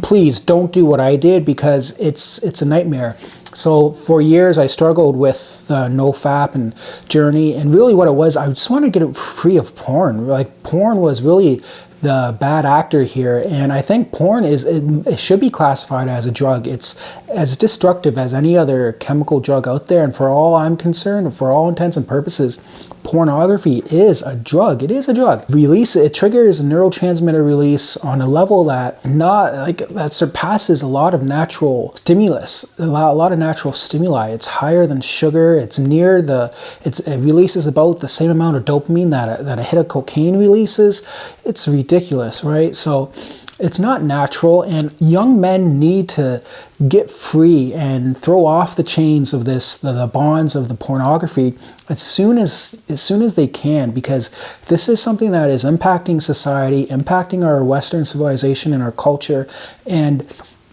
please don't do what I did, because it's a nightmare. So for years I struggled with the NoFap and journey, and really what it was, I just wanted to get free of porn. Like, porn was really the bad actor here, and I think porn it should be classified as a drug. It's as destructive as any other chemical drug out there, and for all I'm concerned, for all intents and purposes, pornography is a drug. It is a drug. It triggers neurotransmitter release on a level that surpasses a lot of natural stimulus, a lot of natural stimuli. It's higher than sugar. It releases about the same amount of dopamine that a hit of cocaine releases. It's ridiculous, right? So it's not natural, and young men need to get free and throw off the chains of the bonds of the pornography as soon as they can, because this is something that is impacting society, impacting our Western civilization and our culture, and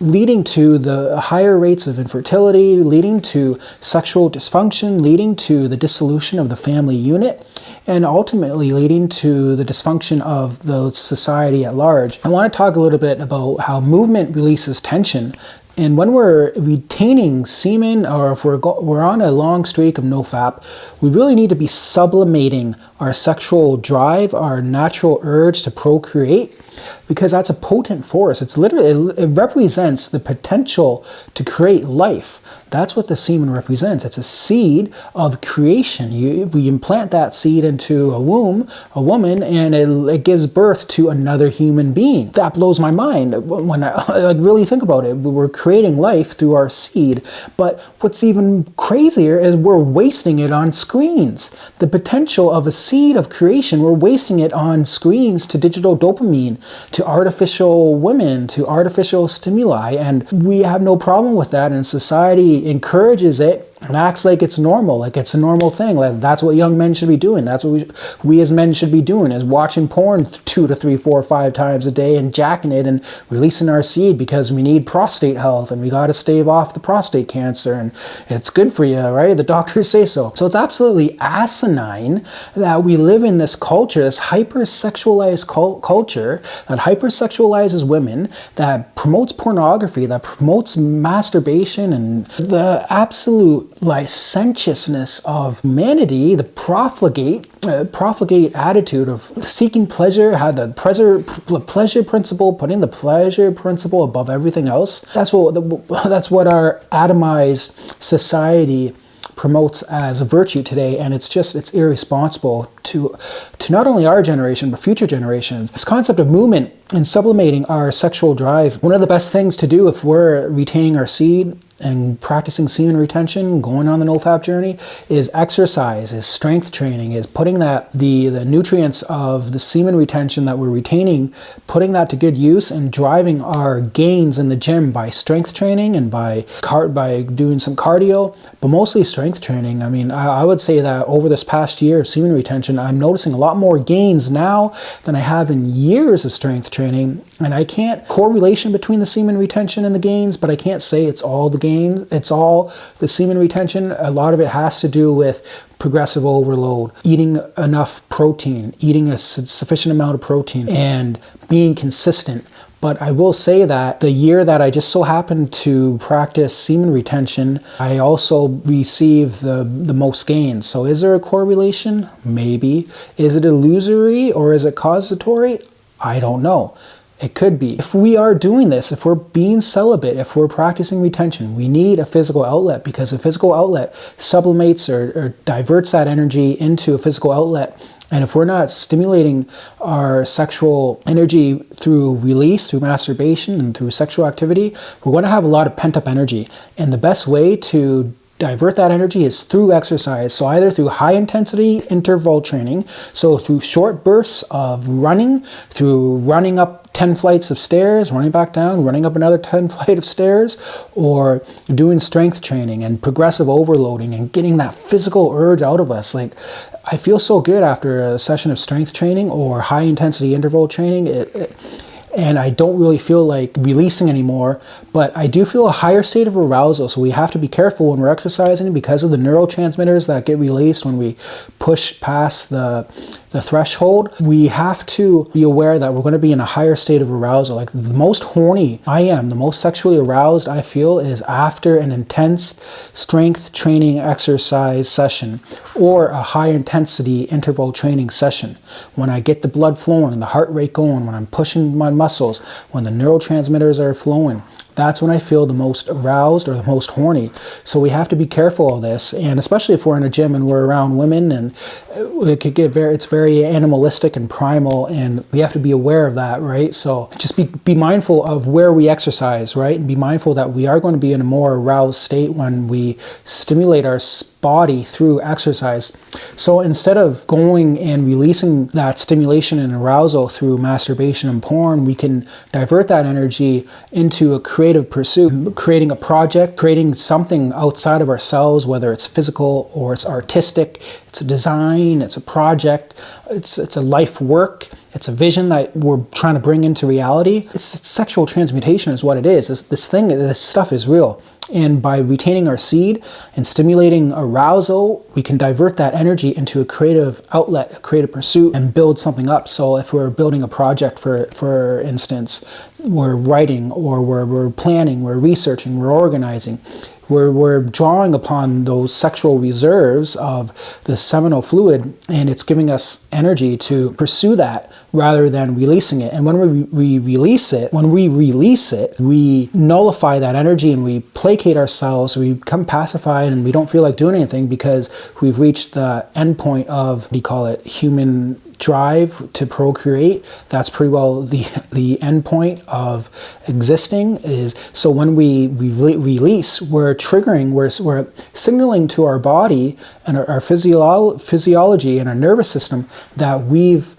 leading to the higher rates of infertility, leading to sexual dysfunction, leading to the dissolution of the family unit, and ultimately leading to the dysfunction of the society at large. I want to talk a little bit about how movement releases tension. And when we're retaining semen, or if we're on a long streak of NoFap, we really need to be sublimating our sexual drive, our natural urge to procreate, because that's a potent force. It represents the potential to create life. That's what the semen represents. It's a seed of creation. We implant that seed into a woman, and it gives birth to another human being. That blows my mind when I really think about it. We're creating life through our seed, but what's even crazier is we're wasting it on screens. The potential of a seed of creation, we're wasting it on screens, to digital dopamine, to artificial women, to artificial stimuli, and we have no problem with that, and society encourages it and acts like it's normal, like it's a normal thing. Like, that's what young men should be doing. That's what we as men should be doing, is watching porn 2 to 3, 4, 5 times a day and jacking it and releasing our seed, because we need prostate health and we got to stave off the prostate cancer, and it's good for you, right? The doctors say so. So it's absolutely asinine that we live in this culture, this hypersexualized culture that hypersexualizes women, that promotes pornography, that promotes masturbation, and the absolute licentiousness of humanity, the profligate attitude of seeking pleasure, have the pleasure principle, putting the pleasure principle above everything else. That's what our atomized society promotes as a virtue today, and it's irresponsible to not only our generation but future generations. This concept of movement and sublimating our sexual drive, one of the best things to do if we're retaining our seed and practicing semen retention, going on the NoFap journey, is exercise, is strength training, is putting the nutrients of the semen retention that we're retaining, putting that to good use, and driving our gains in the gym by strength training and by doing some cardio, but mostly strength training. I mean, I would say that over this past year of semen retention, I'm noticing a lot more gains now than I have in years of strength training. And I can't correlation between the semen retention and the gains, but I can't say it's all the gains, it's all the semen retention. A lot of it has to do with progressive overload, eating enough protein, eating a sufficient amount of protein, and being consistent. But I will say that the year that I just so happened to practice semen retention, I also received the most gains. So is there a correlation? Maybe. Is it illusory or is it causatory? I don't know. It could be. If we are doing this, if we're being celibate, if we're practicing retention, we need a physical outlet, because a physical outlet sublimates or diverts that energy into a physical outlet. And if we're not stimulating our sexual energy through release, through masturbation, and through sexual activity, we're going to have a lot of pent-up energy. And the best way to divert that energy is through exercise. So either through high intensity interval training, so through short bursts of running, through running up 10 flights of stairs, running back down, running up another 10 flight of stairs, or doing strength training and progressive overloading and getting that physical urge out of us. Like, I feel so good after a session of strength training or high intensity interval training. and I don't really feel like releasing anymore, but I do feel a higher state of arousal. So we have to be careful when we're exercising because of the neurotransmitters that get released when we push past the threshold. We have to be aware that we're going to be in a higher state of arousal. Like the most horny I am, the most sexually aroused I feel is after an intense strength training exercise session or a high intensity interval training session. When I get the blood flowing and the heart rate going, when I'm pushing my muscles, when the neurotransmitters are flowing, that's when I feel the most aroused or the most horny. So we have to be careful of this, and especially if we're in a gym and we're around women, and it could get it's very animalistic and primal, and we have to be aware of that, right? So just be mindful of where we exercise, right? And be mindful that we are going to be in a more aroused state when we stimulate our body through exercise. So instead of going and releasing that stimulation and arousal through masturbation and porn, we can divert that energy into a creative pursuit, creating a project, creating something outside of ourselves, whether it's physical or it's artistic, it's a design, it's a project, it's a life work, it's a vision that we're trying to bring into reality. It's sexual transmutation is what it is. This stuff is real. And by retaining our seed and stimulating arousal, we can divert that energy into a creative outlet, a creative pursuit, and build something up. So if we're building a project, for instance, we're writing, or we're planning, we're researching, we're organizing, we're drawing upon those sexual reserves of the seminal fluid, and it's giving us energy to pursue that rather than releasing it. And when we release it, we nullify that energy and we placate ourselves, we become pacified, and we don't feel like doing anything because we've reached the end point of, what do you call it, human drive to procreate. That's pretty well the end point of existing. Is so when we release, we're triggering, we're signaling to our body and our physiology and our nervous system that we've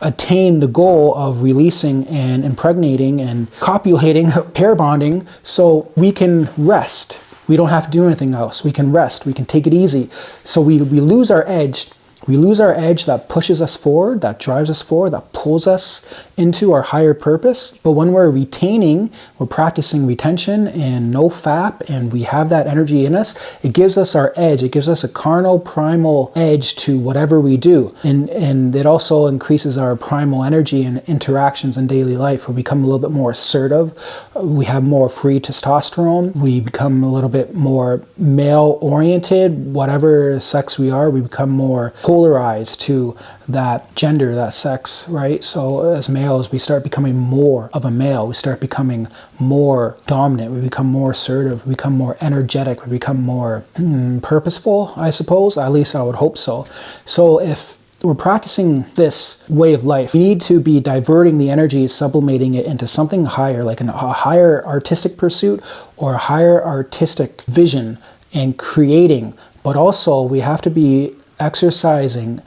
attained the goal of releasing and impregnating and copulating, pair bonding, so we can rest. We don't have to do anything else. We can rest. We can take it easy. So we lose our edge. We lose our edge that pushes us forward, that drives us forward, that pulls us into our higher purpose. But when we're retaining, we're practicing retention and NoFap, and we have that energy in us, it gives us our edge. It gives us a carnal, primal edge to whatever we do. And it also increases our primal energy and interactions in daily life. We become a little bit more assertive. We have more free testosterone. We become a little bit more male-oriented. Whatever sex we are, we become more polarized to that gender, that sex, right? So as males, we start becoming more of a male. We start becoming more dominant. We become more assertive. We become more energetic. We become more purposeful, I suppose. At least I would hope so. So if we're practicing this way of life, we need to be diverting the energy, sublimating it into something higher, like a higher artistic pursuit or a higher artistic vision, and creating. But also we have to be exercising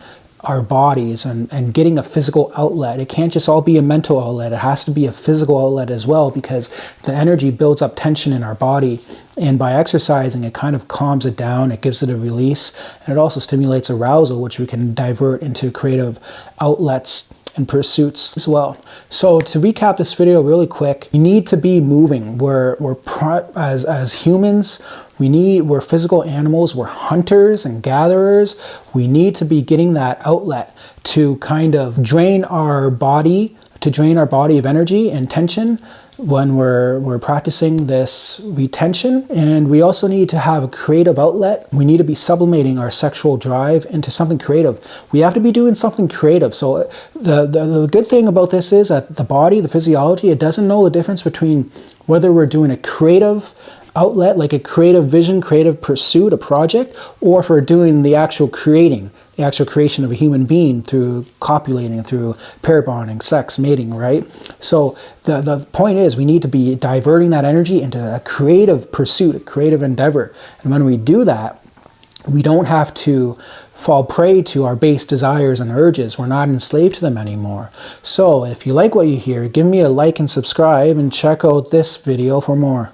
our bodies and getting a physical outlet. It can't just all be a mental outlet. It has to be a physical outlet as well, because the energy builds up tension in our body, and by exercising it kind of calms it down, it gives it a release, and it also stimulates arousal, which we can divert into creative outlets and pursuits as well. So to recap this video really quick, you need to be moving. As humans, we're physical animals, we're hunters and gatherers. We need to be getting that outlet to kind of drain our body of energy and tension when we're practicing this retention. And we also need to have a creative outlet. We need to be sublimating our sexual drive into something creative. We have to be doing something creative. So the good thing about this is that the body, the physiology, it doesn't know the difference between whether we're doing a creative outlet, like a creative vision, creative pursuit, a project, or if we're doing the actual creation of a human being through copulating, through pair bonding, sex, mating, right? So the point is, we need to be diverting that energy into a creative pursuit, a creative endeavor. And when we do that, we don't have to fall prey to our base desires and urges. We're not enslaved to them anymore. So if you like what you hear, give me a like and subscribe, and check out this video for more.